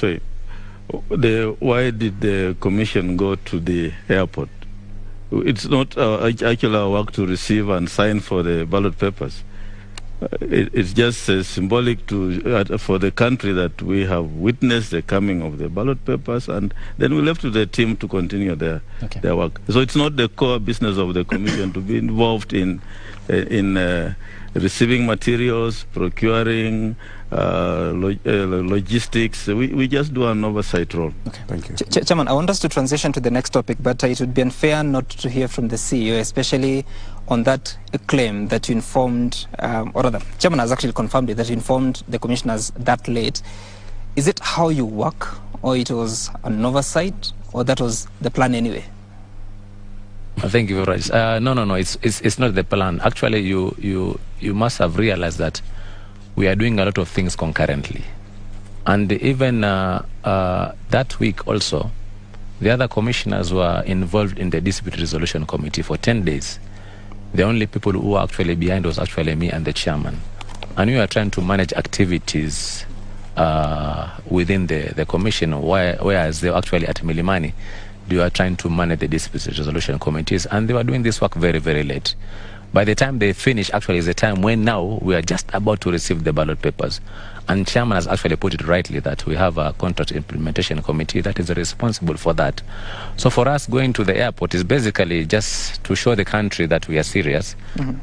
Mutembei, why did the commission go to the airport? It's not actually our work to receive and sign for the ballot papers. It's just symbolic for the country that we have witnessed the coming of the ballot papers, and then we left to the team to continue their work. So it's not the core business of the commission to be involved in receiving materials, procuring, logistics. We just do an oversight role. Okay, thank you. Chairman, I want us to transition to the next topic, but it would be unfair not to hear from the CEO, especially on that claim that you informed, or rather, Chairman has actually confirmed it, that you informed the commissioners that late. Is it how you work, or it was an oversight, or that was the plan anyway? Thank you very much. No. It's not the plan. Actually, you must have realized that we are doing a lot of things concurrently, and even that week also, the other commissioners were involved in the dispute resolution committee for 10 days. The only people who were actually behind was actually me and the chairman, and we are trying to manage activities within the commission, whereas they were actually at Milimani. They were trying to manage the dispute resolution committees, and they were doing this work very, very late. By the time they finished, actually, is the time when now we are just about to receive the ballot papers. And Chairman has actually put it rightly that we have a contract implementation committee that is responsible for that. So for us, going to the airport is basically just to show the country that we are serious.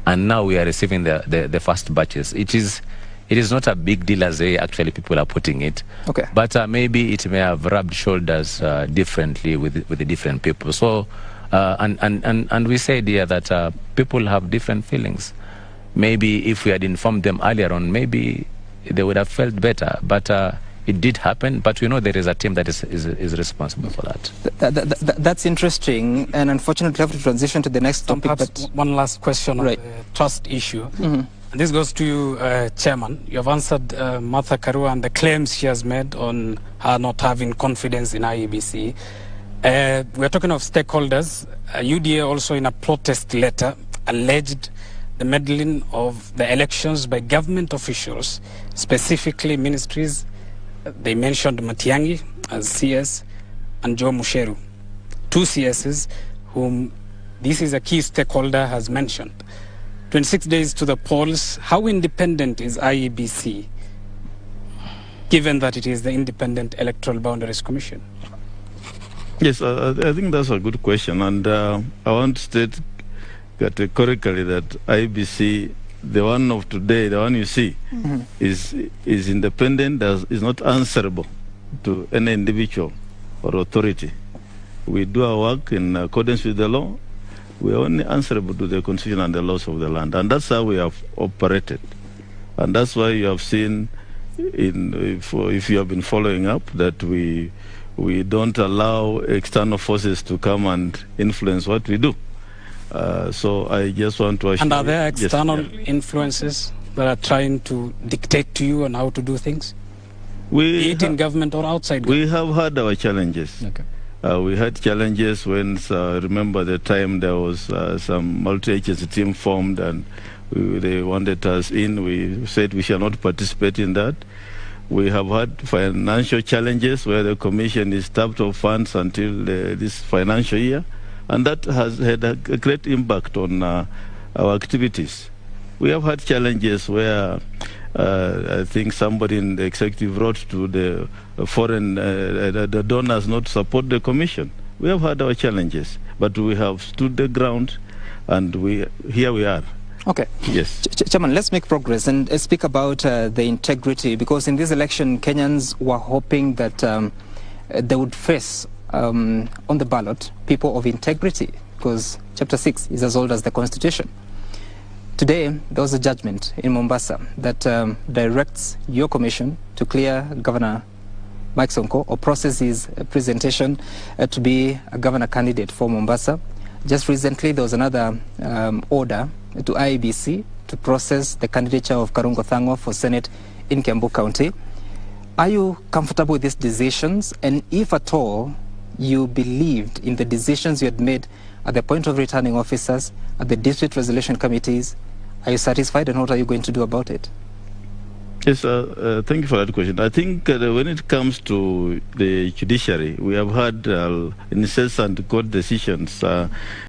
And now we are receiving the first batches. It is not a big deal as actually people are putting it. Okay. But maybe it may have rubbed shoulders differently with the different people. So, and we said here that people have different feelings. Maybe if we had informed them earlier on, maybe they would have felt better. But it did happen. But we know there is a team that is responsible for that. That's interesting. And unfortunately, we have to transition to the next topic. Perhaps one last question on the trust issue. And this goes to you, Chairman. You have answered Martha Karua and the claims she has made on her not having confidence in Iebc. We're talking of stakeholders. UDA also in a protest letter alleged the meddling of the elections by government officials, specifically ministries. They mentioned Matiang'i as CS and Joe Musheru, two CSs whom this is a key stakeholder has mentioned. 26 days to the polls. How independent is Iebc, given that it is the Independent Electoral Boundaries Commission? Yes, I think that's a good question, and I want to state categorically that Iebc, the one of today, the one you see, is independent, is not answerable to any individual or authority. We do our work in accordance with the law. We are only answerable to the Constitution and the laws of the land, and that's how we have operated. And that's why you have seen, if you have been following up, that we don't allow external forces to come and influence what we do. So I just want to assure you. And are there external influences that are trying to dictate to you on how to do things? Be it in government or outside government? We have had our challenges. Okay. We had challenges when, remember the time there was some multi-agency team formed and they wanted us in. We said we shall not participate in that. We have had financial challenges where the commission is tapped of funds until this financial year, and that has had a great impact on our activities. We have had challenges where I think somebody in the executive wrote to the foreign the donors not to support the commission. We have had our challenges, but we have stood the ground, and here we are. Okay. Yes. Chairman, let's make progress and speak about the integrity, because in this election, Kenyans were hoping that they would face on the ballot people of integrity, because Chapter 6 is as old as the Constitution. Today, there was a judgment in Mombasa that directs your commission to clear Governor Mike Sonko or process his presentation to be a governor candidate for Mombasa. Just recently, there was another order to Iebc to process the candidature of Karungo Thang'wa for Senate in Kiambu County. Are you comfortable with these decisions? And if at all you believed in the decisions you had made at the point of returning officers, at the district resolution committees, are you satisfied, and what are you going to do about it? Yes, thank you for that question. I think when it comes to the judiciary, we have had incessant court decisions